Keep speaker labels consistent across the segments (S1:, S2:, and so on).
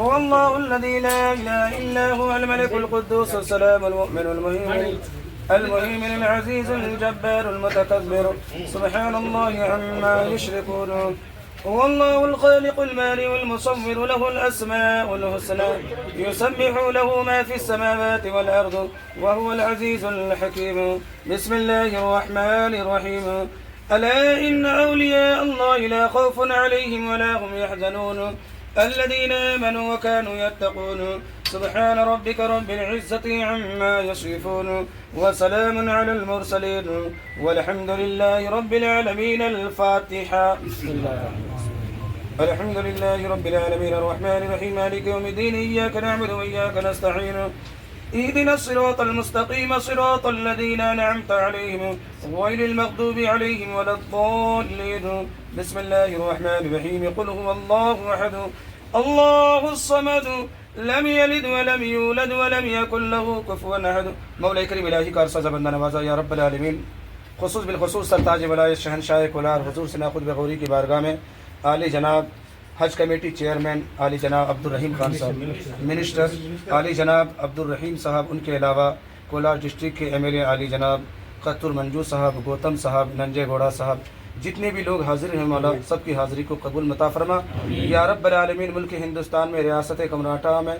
S1: هو الله الذي لا إله إلا هو الملك القدوس السلام المؤمن المهيمن العزيز الجبار المتكبر سبحان الله عما يشركون. هو الله الخالق البارئ المصور له الأسماء الحسنى يسبح له ما في السماوات والأرض وهو العزيز الحكيم. بسم الله الرحمن الرحيم. ألا إن أولياء الله لا خوف عليهم ولا هم يحزنون الذين آمنوا وكانوا يتقون. سبحان ربك رب العزة عما يصفون وسلام على المرسلين والحمد لله رب العالمين. الفاتحة. بسم الله الحمد لله رب العالمين الرحمن الرحيم مالك يوم الدين إياك نعبد وإياك نستعين اهدنا الصراط المستقيم صراط الذين أنعمت عليهم غير المغضوب عليهم ولا الضالين. بسم الله الرحمن الرحيم. قل هو الله أحد الله الصمد لم يلد ولم يولد ولم يكن له كفوا أحد. मौला करीम इलाही का अरसा बंदा नवाजा या रब्बल आलमीन खुसूस बिलखुसूस सरताज वलायत शहनशाह कुलार हुजूर सना खुद बगौरी की बारगाह में आली जनाब हज कमेटी चेयरमैन आली जनाब अब्दुल रहीम खान साहब, मिनिस्टर आली जनाब अब्दुल रहीम साहब, उनके अलावा कोलार डिस्ट्रिक्ट के एमएलए आली जनाब कत्तुर मंजू साहब, गौतम साहब, नंजे घोड़ा साहब, जितने भी लोग हाजिर हैं मौला सबकी हाज़िरी को कबूल मता फरमा। या रब्बल आलमीन मुल्क हिंदुस्तान में रियासत कमराटा में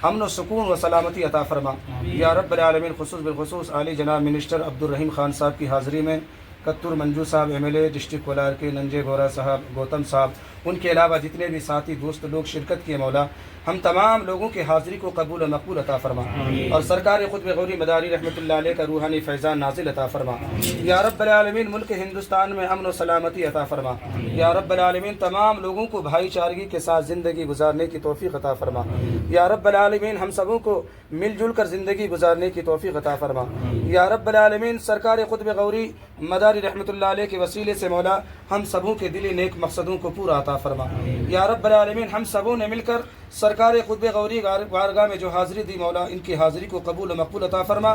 S1: अमन व सुकून व सलामती अता फरमा। या रब्बल आलमीन खुसूस बिलखुसूस आली जनाब मिनिस्टर अब्दुल रहीम खान साहब की हाज़िरी में कत्तुर मंजू साहब एमएलए डिस्ट्रिक्ट कोलार के, नंजे गोरा साहब, गौतम साहब, उनके अलावा जितने भी साथी दोस्त लोग शिरकत किए मौला हम तमाम लोगों की हाज़िरी को कबूल व मकबूल अता फरमा और सरकार खुद गौरी मदारी रहमतुल्लाह अलैह का रूहानी फैज़ान नाजिल अता फरमा। या रब्बल आलमीन मुल्क हिंदुस्तान में अमन व सलामती अता फरमा। या रब्बल आलमीन तमाम लोगों को भाईचारगी के साथ ज़िंदगी गुजारने की तौफ़ीक़ अता फरमा। या रब्बल आलमीन हम सबों को मिलजुल कर ज़िंदगी गुजारने की तौफ़ीक़ अता फरमा। या रब्बल आलमीन सरकार खुद गौरी मदारी रहमतुल्लाह अलैह के वसीले से मौला हम सबों के दिली नेक मकसदों को पूरा अता फरमा। या रब्बल आलमीन हम सबों ने मिलकर सरकार खुद गौरी बारगाह में जो हाज़िरी दी मौला इनकी हाज़िरी को कबूल व मकबूल अता फरमा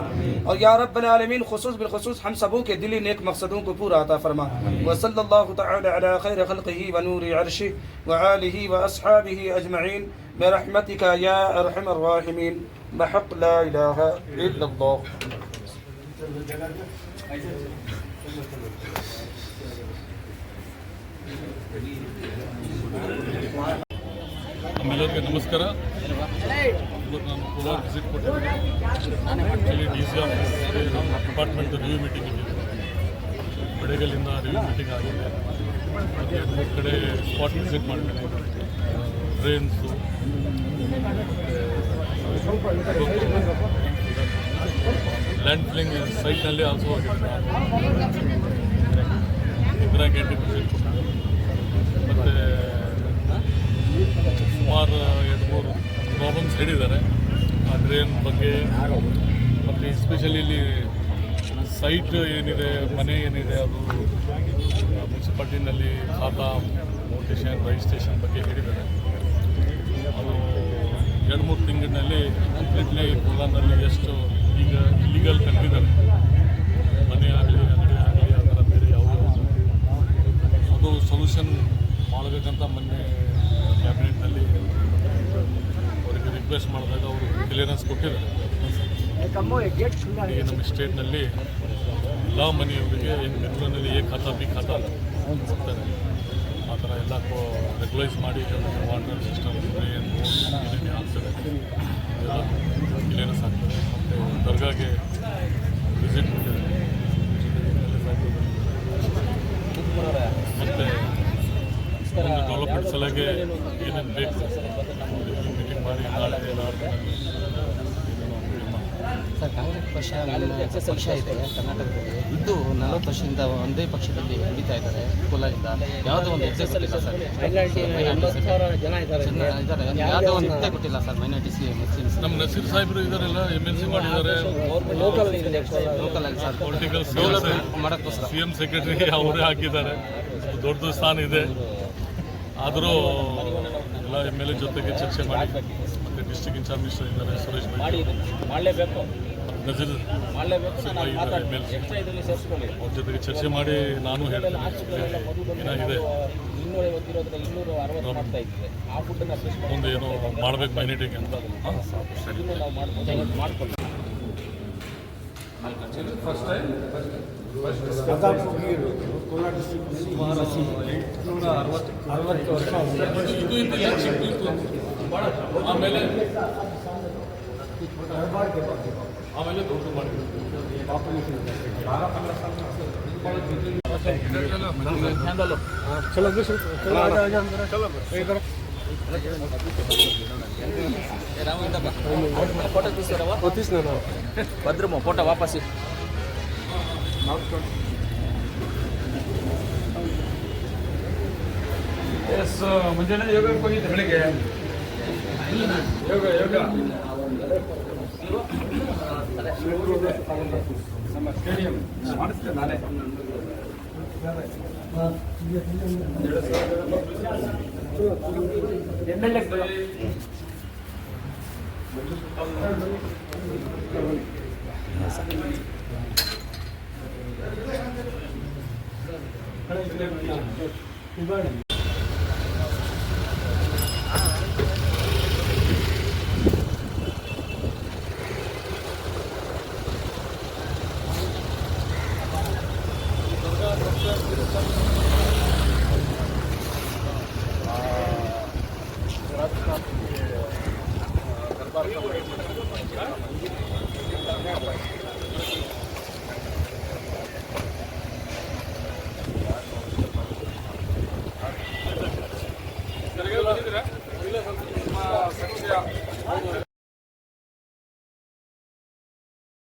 S1: और या रब्बल आलमीन खुसूस बिलखुसूस हम सबों के दिली नेक मकसदों को पूरा अता फरमा। व सल्लल्लाहु तआला अला खैर खल्क़िही व नूरि अर्शिही व आलिही व अस्हाबिही अजमईन बिरहमतिका या अरहमर राहिमीन बहक़ ला इलाहा इल्लल्लाह।
S2: ನಮ್ಮೆಲ್ಲರಿಗೂ ನಮಸ್ಕಾರ. ಇವತ್ತು ನಾನು ಕೋಲಾರ ವಿಸಿಟ್ ಕೊಟ್ಟಿದ್ದೀನಿ. ಆ್ಯಕ್ಚುಲಿ ಡಿ ಸಿ ನಮ್ಮ ಡಿಪಾರ್ಟ್ಮೆಂಟ್ ರಿವ್ಯೂ ಮೀಟಿಂಗ್ ಇದ್ದಿದೆ. ಬೆಳಗ್ಗೆಲಿಂದ ರಿವ್ಯೂ ಮೀಟಿಂಗ್ ಆಗಿದೆ. ಮತ್ತು 2 ಕಡೆ ಸ್ಪಾಟ್ ವಿಸಿಟ್ ಮಾಡಿದ್ದೀನಿ. ಟ್ರೈನ್ಸು ಲ್ಯಾಂಡ್ ಫಿಲ್ಲಿಂಗ್ ಸೈಟ್ನಲ್ಲಿ ಆಲ್ಸೋ ಹೋಗಿದ್ದೀನಿ. ಇಂದಿರಾ ಕ್ಯಾಂಟೀನ್ ವಿಸಿಟ್ ಕೊಟ್ಟಿದ್ದೀನಿ. ಮತ್ತು ಸುಮಾರು 2-3 ಪ್ರಾಬ್ಲಮ್ಸ್ ಹೇಳಿದ್ದಾರೆ ಆ ಡ್ರೈನ್ ಬಗ್ಗೆ. ಮತ್ತು ಎಸ್ಪೆಷಲಿ ಇಲ್ಲಿ ಸೈಟ್ ಏನಿದೆ, ಮನೆ ಏನಿದೆ, ಅದು ಮುನ್ಸಿಪಾಲ್ಟಿನಲ್ಲಿ ಖಾತಾ, ಮೋಟೇಷನ್, ರಿಜಿಸ್ಟ್ರೇಷನ್ ಬಗ್ಗೆ ಹೇಳಿದ್ದಾರೆ. ಅದು 2-3 ತಿಂಗಳಿನಲ್ಲಿ ಕಂಪ್ಲೀಟ್ಲಿ ಕೋಲಾರ್ನಲ್ಲಿ ಎಷ್ಟು ಈಗ ಇಲ್ಲಿಗಲ್ ಕಟ್ಟಿದ್ದಾರೆ, ಮನೆ ಆಗಲಿ ಅಂಗಡಿ ಆಗಲಿ ಆ ಥರ ಬೇರೆ ಯಾವುದೋ ಅದು ಸೊಲ್ಯೂಷನ್ ಮಾಡಬೇಕಂತ ಮೊನ್ನೆ ಕ್ಯಾಬಿನೆಟ್ನಲ್ಲಿ ಅವರಿಗೆ ರಿಕ್ವೆಸ್ಟ್ ಮಾಡಿದಾಗ ಅವರು ಕ್ಲಿಯರೆನ್ಸ್ ಕೊಟ್ಟಿದ್ದಾರೆ. ಈಗ ನಮ್ಮ ಸ್ಟೇಟ್ನಲ್ಲಿ ಎಲ್ಲ ಮನೆಯವರಿಗೆ ಏನು ಬೆಂಗಳೂರಿನಲ್ಲಿ ಎ ಖಾತಾ ಬಿ ಖಾತಾ ಕೊಡ್ತಾರೆ, ಆ ಥರ ಎಲ್ಲ ರೆಗ್ಯುಲೈಸ್ ಮಾಡಿ ವಾಟರ್ ಸಿಸ್ಟಮ್ ಏನೇನು ಆಗ್ತದೆ ಎಲ್ಲ ಕ್ಲಿಯರೆನ್ಸ್ ಆಗ್ತದೆ. ಮತ್ತು ದರ್ಗಾಗೆ ವಿಸಿಟ್ ಕೊಟ್ಟಿದ್ದಾರೆ. ಮತ್ತು ಒಂದು ಡೆವಲಪ್ಮೆಂಟ್ ಸಲಹೆಗೆ ಏನೇನು ಬೇಕು ಮೀಟಿಂಗ್ ಮಾಡಿ
S3: ಸರ್, ಕಾಂಗ್ರೆಸ್ ಪಕ್ಷ ಪಕ್ಷ ಇದೆ ಕರ್ನಾಟಕದಲ್ಲಿ ಇದ್ದು 40 ವರ್ಷದಿಂದ ಒಂದೇ ಪಕ್ಷದಲ್ಲಿ ಹಿಡಿತಾ ಇದ್ದಾರೆ. ಕೋಲಾರಿಂದ ಯಾವುದೋ ಒಂದು ಹೆಜ್ಜೆ ಗೊತ್ತಿಲ್ಲ ಸರ್. ಯಾವುದೋ ಒಂದು ಹೆಜ್ಜೆ ಗೊತ್ತಿಲ್ಲ ಸರ್. ಮೈನಾರಿಟೀಸ್ ಮುಸ್ಲಿಮ್ಸ್
S2: ನಮ್ಮ ನಸೀರ್ ಸಾಹೇಬರು ಇದ್ದಾರೆಲ್ಲ MLC ಮಾಡಿದ್ದಾರೆ.
S3: ಲೋಕಲ್ ಆಗಿ ಸರ್
S2: ಪೊಲಿಟಿಕಲ್
S3: ಮಾಡೋಕ್ಕೋಸ್ಕರ
S2: CM ಸೆಕ್ರೆಟರಿ ಅವರೇ ಹಾಕಿದ್ದಾರೆ. ದೊಡ್ಡ ಸ್ಥಾನ ಇದೆ. ಆದರೂ ಎಲ್ಲ MLA ಜೊತೆಗೆ ಚರ್ಚೆ ಮಾಡಿ, ಮತ್ತು ಡಿಸ್ಟ್ರಿಕ್ಟ್ ಇನ್ಚಾರ್ಜ್ ಮಿನಿಸ್ಟರ್ ಇದ್ದಾರೆ ಸುರೇಶ್ ಭಾಯಿ,
S3: ಮಾಡಲೇಬೇಕು.
S2: ನಜೀರ್ ಸಿಪಾಯಿ ಇದ್ದಾರೆ MLC. ಅವ್ರ ಜೊತೆಗೆ ಚರ್ಚೆ ಮಾಡಿ ನಾನು ಹೇಳ್ತೇನೆ ಏನಾಗಿದೆ ಮುಂದೆ ಏನೋ ಮಾಡಬೇಕು ಮೈನಿಟಿಗೆ ಅಂತ. ಆಮೇಲೆ ದೊಡ್ಡ
S3: ಭದ್ರಮ್ಮ ಫೋಟೋ ವಾಪಸ್
S1: ಮುಂಜಾನೆ ಯೋಗಕ್ಕೆ ಹೋಗಿದ್ದೆ ಬೆಳಿಗ್ಗೆ. ಯೋಗ ನಮ್ಮ ಸ್ಟೇಡಿಯಂ ಮಾಡಿಸ್ತೇನೆ ನಾನೇ. MLA